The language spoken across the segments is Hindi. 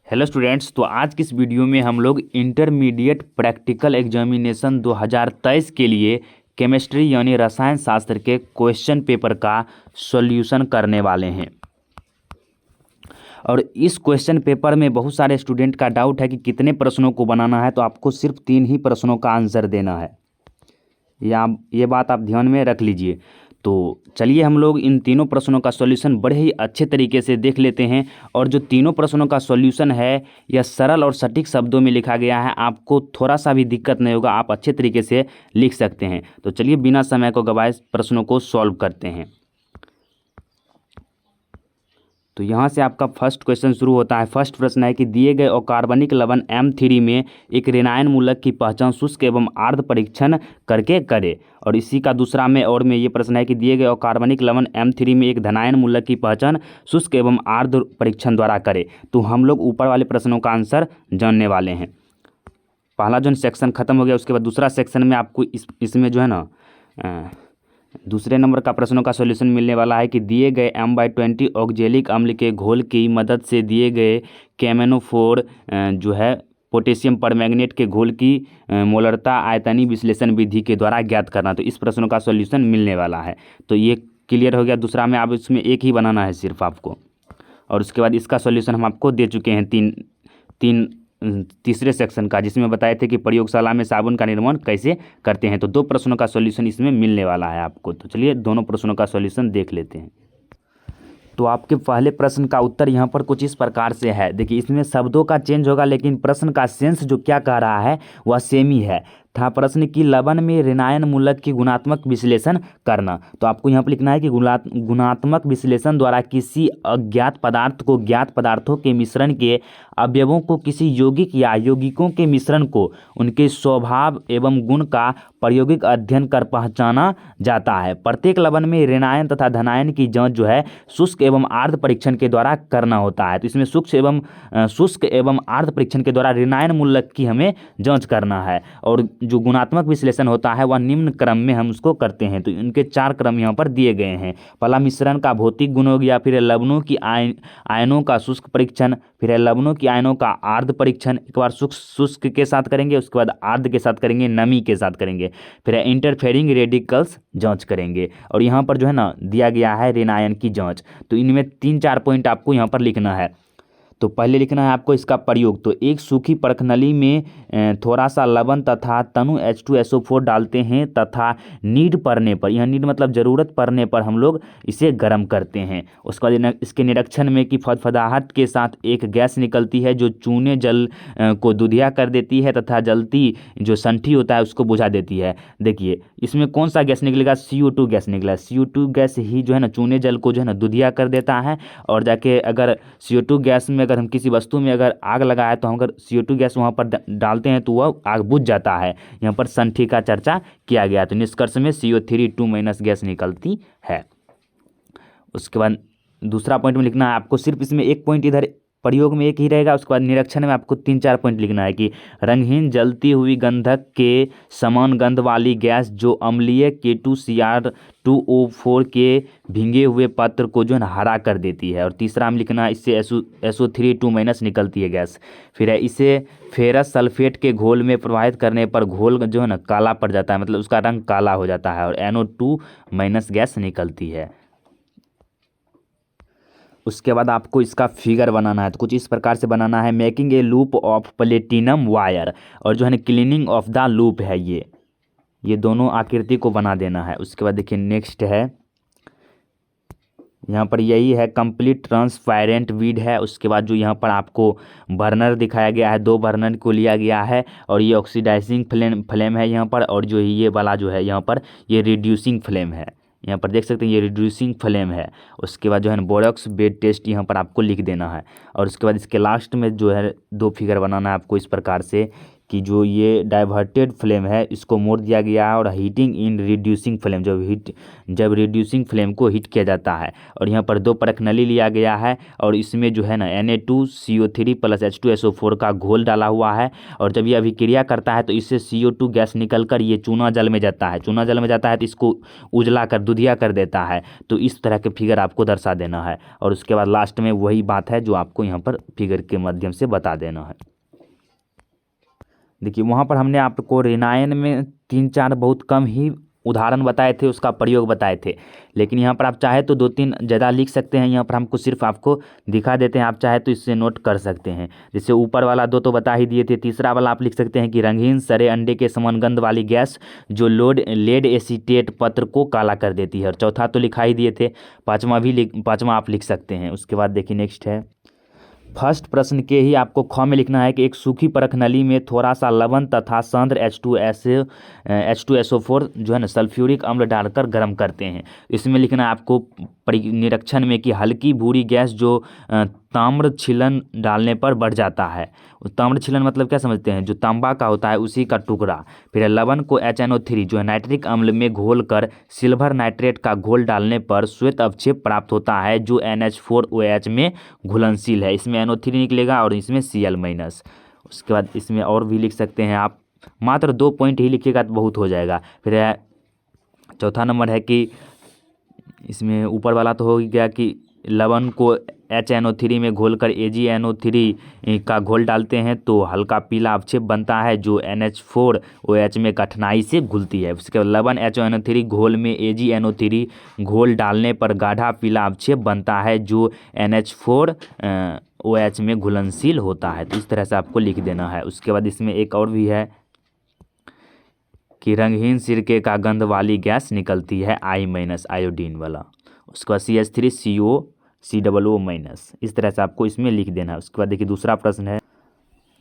हेलो स्टूडेंट्स, तो आज की इस वीडियो में हम लोग इंटरमीडिएट प्रैक्टिकल एग्जामिनेशन 2023 के लिए केमिस्ट्री यानी रसायन शास्त्र के क्वेश्चन पेपर का सॉल्यूशन करने वाले हैं। और इस क्वेश्चन पेपर में बहुत सारे स्टूडेंट का डाउट है कि कितने प्रश्नों को बनाना है, तो आपको सिर्फ 3 ही प्रश्नों का आंसर देना है। ये बात आप ध्यान में रख लीजिए। तो चलिए हम लोग इन तीनों प्रश्नों का सॉल्यूशन बड़े ही अच्छे तरीके से देख लेते हैं। और जो तीनों प्रश्नों का सॉल्यूशन है यह सरल और सटीक शब्दों में लिखा गया है, आपको थोड़ा सा भी दिक्कत नहीं होगा, आप अच्छे तरीके से लिख सकते हैं। तो चलिए बिना समय को गवाए प्रश्नों को सॉल्व करते हैं। तो यहाँ से आपका फर्स्ट क्वेश्चन शुरू होता है। फर्स्ट प्रश्न है कि दिए गए अकार्बनिक लवण M3 में एक ऋणायन मूलक की पहचान शुष्क एवं आर्द्र परीक्षण करके करें। और इसी का दूसरा में ये प्रश्न है कि दिए गए अकार्बनिक लवण M3 में एक धनायन मूलक की पहचान शुष्क एवं आर्द्र परीक्षण द्वारा करें। तो हम लोग ऊपर वाले प्रश्नों का आंसर जानने वाले हैं। पहला जो सेक्शन खत्म हो गया, उसके बाद दूसरा सेक्शन में आपको इसमें जो है ना दूसरे नंबर का प्रश्नों का सॉल्यूशन मिलने वाला है कि दिए गए M/20 ऑक्जेलिक अम्ल के घोल की मदद से दिए गए केमेनोफोर जो है पोटेशियम परमैंगनेट के घोल की मोलरता आयतनीय विश्लेषण विधि के द्वारा ज्ञात करना। तो इस प्रश्नों का सॉल्यूशन मिलने वाला है। तो ये क्लियर हो गया। दूसरा में आप इसमें एक ही बनाना है सिर्फ आपको। और उसके बाद इसका सॉल्यूशन हम आपको दे चुके हैं तीसरे सेक्शन का, जिसमें बताए थे कि प्रयोगशाला में साबुन का निर्माण कैसे करते हैं। तो 2 प्रश्नों का सॉल्यूशन इसमें मिलने वाला है आपको। तो चलिए दोनों प्रश्नों का सॉल्यूशन देख लेते हैं। तो आपके पहले प्रश्न का उत्तर यहाँ पर कुछ इस प्रकार से है। देखिए, इसमें शब्दों का चेंज होगा, लेकिन प्रश्न का सेंस जो क्या कह रहा है वह सेम ही है। था प्रश्न की लवण में ऋणायन मूलक की गुणात्मक विश्लेषण करना। तो आपको यहाँ पर लिखना है कि गुणात्मक विश्लेषण द्वारा किसी अज्ञात पदार्थ को ज्ञात पदार्थों के मिश्रण के अवयवों को किसी यौगिक या यौगिकों के मिश्रण को उनके स्वभाव एवं गुण का प्रायोगिक अध्ययन कर पहचाना जाता है। प्रत्येक लवण में ऋणायन तथा धनायन की जांच जो है शुष्क एवं आर्द्र परीक्षण के द्वारा करना होता है। तो इसमें शुष्क एवं आर्द्र परीक्षण के द्वारा ऋणायन मूलक की हमें जांच करना है। और जो गुणात्मक विश्लेषण होता है वह निम्न क्रम में हम उसको करते हैं। तो इनके 4 क्रम यहाँ पर दिए गए हैं। पहला मिश्रण का भौतिक गुण हो गया, फिर लवणों की आयनों का शुष्क परीक्षण, फिर लवणों की आयनों का आर्द्र परीक्षण। एक बार शुष्क के साथ करेंगे, उसके बाद आर्द्र के साथ करेंगे, नमी के साथ करेंगे, फिर इंटरफेरिंग रेडिकल्स जांच करेंगे। और यहाँ पर जो है ना दिया गया है ऋणायन की जांच। तो इनमें 3-4 पॉइंट आपको यहाँ पर लिखना है। तो पहले लिखना है आपको इसका प्रयोग। तो एक सूखी परखनली में थोड़ा सा लवण तथा तनु H2SO4 डालते हैं तथा नीड पड़ने पर, यह नीड मतलब ज़रूरत पड़ने पर हम लोग इसे गर्म करते हैं। उसके बाद इसके निरीक्षण में कि फदफदाहट के साथ एक गैस निकलती है जो चूने जल को दुधिया कर देती है तथा जलती जो संठी होता है उसको बुझा देती है। देखिए इसमें कौन सा गैस निकलेगा, CO2 गैस निकला। CO2 गैस ही जो है ना चूने जल को जो है ना दुधिया कर देता है। और जाके अगर CO2 गैस में अगर हम किसी वस्तु में अगर आग लगाए तो हम अगर CO2 गैस वहाँ पर डालते हैं तो वह आग बुझ जाता है। यहाँ पर संठी का चर्चा किया गया। तो निष्कर्ष में CO3 2- गैस निकलती है। उसके बाद दूसरा पॉइंट में लिखना है आपको, सिर्फ इसमें एक पॉइंट इधर प्रयोग में एक ही रहेगा। उसके बाद निरीक्षण में आपको 3-4 पॉइंट लिखना है कि रंगहीन जलती हुई गंधक के समान गंध वाली गैस जो अम्लीय K2Cr2O4 के भींगे हुए पत्र को जो है ना हरा कर देती है। और तीसरा में लिखना है इससे SO3 2- निकलती है गैस। फिर है इसे फेरस सल्फेट के घोल में प्रवाहित करने पर घोल जो है ना काला पड़ जाता है, मतलब उसका रंग काला हो जाता है और NO2- गैस निकलती है। उसके बाद आपको इसका फिगर बनाना है। तो कुछ इस प्रकार से बनाना है, making a loop of platinum wire, और जो है ना क्लीनिंग ऑफ द लूप है। ये दोनों आकृति को बना देना है। उसके बाद देखिए नेक्स्ट है, यहाँ पर यही है कंप्लीट ट्रांसपेरेंट वीड है। उसके बाद जो यहाँ पर आपको बर्नर दिखाया गया है, 2 बर्नर को लिया गया है और ये ऑक्सीडाइजिंग फ्लेम है यहाँ पर। और जो ये वाला जो है यहाँ पर ये रिड्यूसिंग फ्लेम है। यहाँ पर देख सकते हैं ये रिड्यूसिंग फ्लेम है। उसके बाद जो है ना बोरॉक्स बेड टेस्ट यहाँ पर आपको लिख देना है। और उसके बाद इसके लास्ट में जो है 2 फिगर बनाना है आपको इस प्रकार से कि जो ये डाइवर्टेड फ्लेम है इसको मोड़ दिया गया है, और हीटिंग इन रिड्यूसिंग फ्लेम, जब रिड्यूसिंग फ्लेम को हीट किया जाता है। और यहाँ पर 2 परख नली लिया गया है, और इसमें जो है ना Na2CO3 + H2SO4 का घोल डाला हुआ है। और जब ये अभिक्रिया करता है तो इससे CO2 गैस निकलकर ये चूना जल में जाता है। चूना जल में जाता है तो इसको उजला कर दुधिया कर देता है। तो इस तरह के फिगर आपको दर्शा देना है, और उसके बाद लास्ट में वही बात है जो आपको यहाँ पर फिगर के माध्यम से बता देना है। देखिए वहाँ पर हमने आपको रेनायन में 3-4 बहुत कम ही उदाहरण बताए थे, उसका प्रयोग बताए थे, लेकिन यहाँ पर आप चाहे तो 2-3 ज़्यादा लिख सकते हैं। यहाँ पर हमको सिर्फ आपको दिखा देते हैं, आप चाहे तो इससे नोट कर सकते हैं। जैसे ऊपर वाला 2 तो बता ही दिए थे, तीसरा वाला आप लिख सकते हैं कि रंगीन सड़े अंडे के समान गंध वाली गैस जो लेड एसीटेट पत्र को काला कर देती है। और चौथा तो लिखा ही दिए थे, पाँचवा आप लिख सकते हैं। उसके बाद देखिए नेक्स्ट है फर्स्ट प्रश्न के ही आपको ख में लिखना है कि एक सूखी परख नली में थोड़ा सा लवण तथा सांद्र H2SO4 जो है ना सल्फ्यूरिक अम्ल डालकर गर्म करते हैं। इसमें लिखना है आपको निरीक्षण में कि हल्की भूरी गैस जो ताम्र छिलन डालने पर बढ़ जाता है। ताम्र छिलन मतलब क्या समझते हैं, जो तांबा का होता है उसी का टुकड़ा। फिर लवण को HNO3 जो है नाइट्रिक अम्ल में घोल कर सिल्वर नाइट्रेट का घोल डालने पर श्वेत अवक्षेप प्राप्त होता है जो NH4OH में घुलनशील है। इसमें NO3 निकलेगा और इसमें Cl-। उसके बाद इसमें और भी लिख सकते हैं आप, मात्र 2 पॉइंट ही लिखिएगा तो बहुत हो जाएगा। फिर चौथा नंबर है कि इसमें ऊपर वाला तो हो गया कि लवण को HNO3 में घोलकर AgNO3 का घोल डालते हैं तो हल्का पीला अवक्षेप बनता है जो NH4OH में कठिनाई से घुलती है। उसके बाद लवण HNO3 घोल में AgNO3 घोल डालने पर गाढ़ा पीला अवक्षेप बनता है जो NH4OH में घुलनशील होता है। तो इस तरह से आपको लिख देना है। उसके बाद इसमें एक और भी है कि रंगहीन सिरके का गंध वाली गैस निकलती है I- आयोडीन वाला। उसके बाद CH3COCOO-। इस तरह से आपको इसमें लिख देना है। उसके बाद देखिए दूसरा प्रश्न है,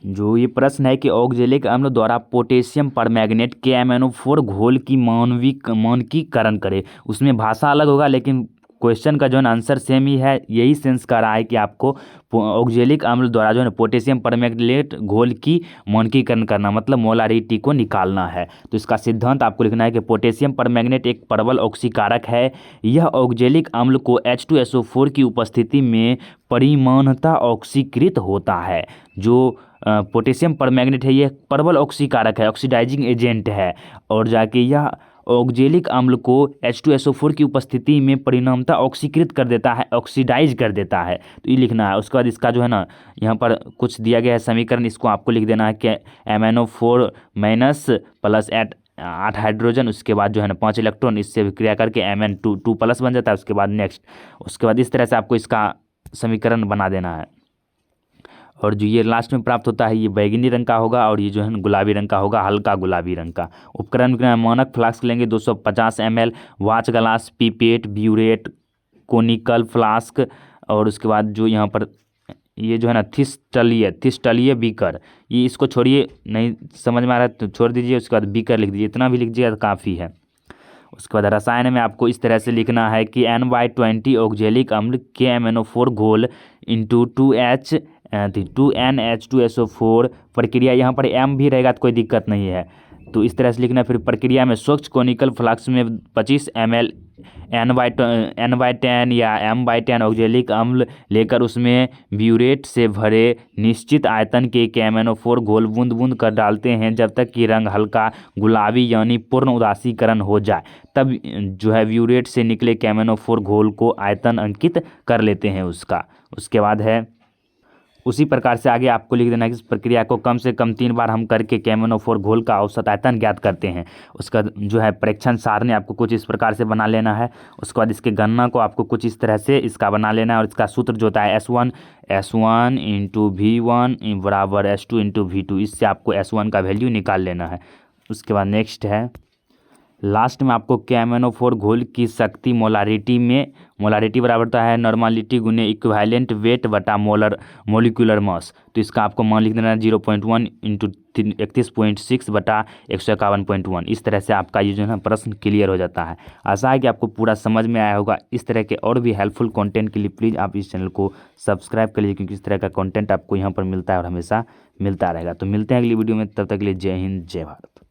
जो ये प्रश्न है कि ऑक्जेलिक अम्ल द्वारा पोटेशियम परमैंगनेट KMnO4 घोल की मानकीकरण करे। उसमें भाषा अलग होगा लेकिन क्वेश्चन का जो है आंसर सेम ही है। यही सेंस कर रहा है कि आपको ऑक्जेलिक अम्ल द्वारा जो है पोटेशियम परमैंगनेट घोल की मानकीकरण करना, मतलब मोलारिटी को निकालना है। तो इसका सिद्धांत आपको लिखना है कि पोटेशियम परमैंगनेट एक प्रबल ऑक्सीकारक है। यह ऑक्जेलिक अम्ल को H2SO4 की उपस्थिति में परिमाणतः ऑक्सीकृत होता है। जो पोटेशियम परमैंगनेट है ये प्रबल ऑक्सीकारक है, ऑक्सीडाइजिंग एजेंट है, और जाके यह ऑक्जेलिक अम्ल को H2SO4 की उपस्थिति में परिणामतः ऑक्सीकृत कर देता है, ऑक्सीडाइज कर देता है। तो ये लिखना है। उसके बाद इसका जो है ना यहाँ पर कुछ दिया गया है समीकरण, इसको आपको लिख देना है कि MnO4- + 8 हाइड्रोजन, उसके बाद जो है ना 5 इलेक्ट्रॉन, इससे विक्रिया करके Mn2 बन जाता है। उसके बाद नेक्स्ट, उसके बाद इस तरह से आपको इसका समीकरण बना देना है। और जो ये लास्ट में प्राप्त होता है ये बैगनी रंग का होगा, और ये जो है गुलाबी रंग का होगा, हल्का गुलाबी रंग का। उपकरण मानक फ्लास्क लेंगे 250 ml, watch glass, pipette, burette, conical flask, और उसके बाद जो यहाँ पर ये जो है ना थिस्टलीय बीकर, ये इसको छोड़िए, नहीं समझ में आ रहा है तो छोड़ दीजिए। उसके बाद बीकर लिख दीजिए, इतना भी लिख दीजिए तो काफ़ी है। उसके बाद रसायन में आपको इस तरह से लिखना है कि N/20 ऑक्जेलिक अम्ल KMnO4 घोल इंटू 2NH2SO4 प्रक्रिया, यहाँ पर M भी रहेगा तो कोई दिक्कत नहीं है। तो इस तरह से लिखना। फिर प्रक्रिया में स्वच्छ कोनिकल फ्लास्क में 25 ml N/10 या M/10 ऑक्जेलिक अम्ल लेकर उसमें ब्यूरेट से भरे निश्चित आयतन के KMnO4 घोल बूंद बूंद कर डालते हैं जब तक कि रंग हल्का गुलाबी यानी पूर्ण उदासीकरण हो जाए। तब जो है ब्यूरेट से निकले KMnO4 घोल को आयतन अंकित कर लेते हैं उसका। उसके बाद है उसी प्रकार से आगे आपको लिख देना है कि इस प्रक्रिया को कम से कम 3 बार हम करके KMnO4 घोल का औसत आयतन ज्ञात करते हैं। उसका जो है परीक्षण सारणी आपको कुछ इस प्रकार से बना लेना है। उसके बाद इसके गणना को आपको कुछ इस तरह से इसका बना लेना है, और इसका सूत्र जो होता है S1 × V1 = S2 × V2, इससे आपको S1 का वैल्यू निकाल लेना है। उसके बाद नेक्स्ट है लास्ट में आपको KMnO4 घोल की शक्ति मोलारिटी बराबर होता है नॉर्मलिटी गुने इक्विवेलेंट वेट बटा मोलिकुलर मास। तो इसका आपको मान लिख देना है 0.1 इंटू 31.6 बटा 151.1। इस तरह से आपका ये जो है ना प्रश्न क्लियर हो जाता है। आशा है कि आपको पूरा समझ में आया होगा। इस तरह के और भी हेल्पफुल कंटेंट के लिए प्लीज़ आप इस चैनल को सब्सक्राइब कर लीजिए, क्योंकि इस तरह का कंटेंट आपको यहाँ पर मिलता है और हमेशा मिलता रहेगा। तो मिलते हैं अगली वीडियो में, तब तक के लिए जय हिंद जय भारत।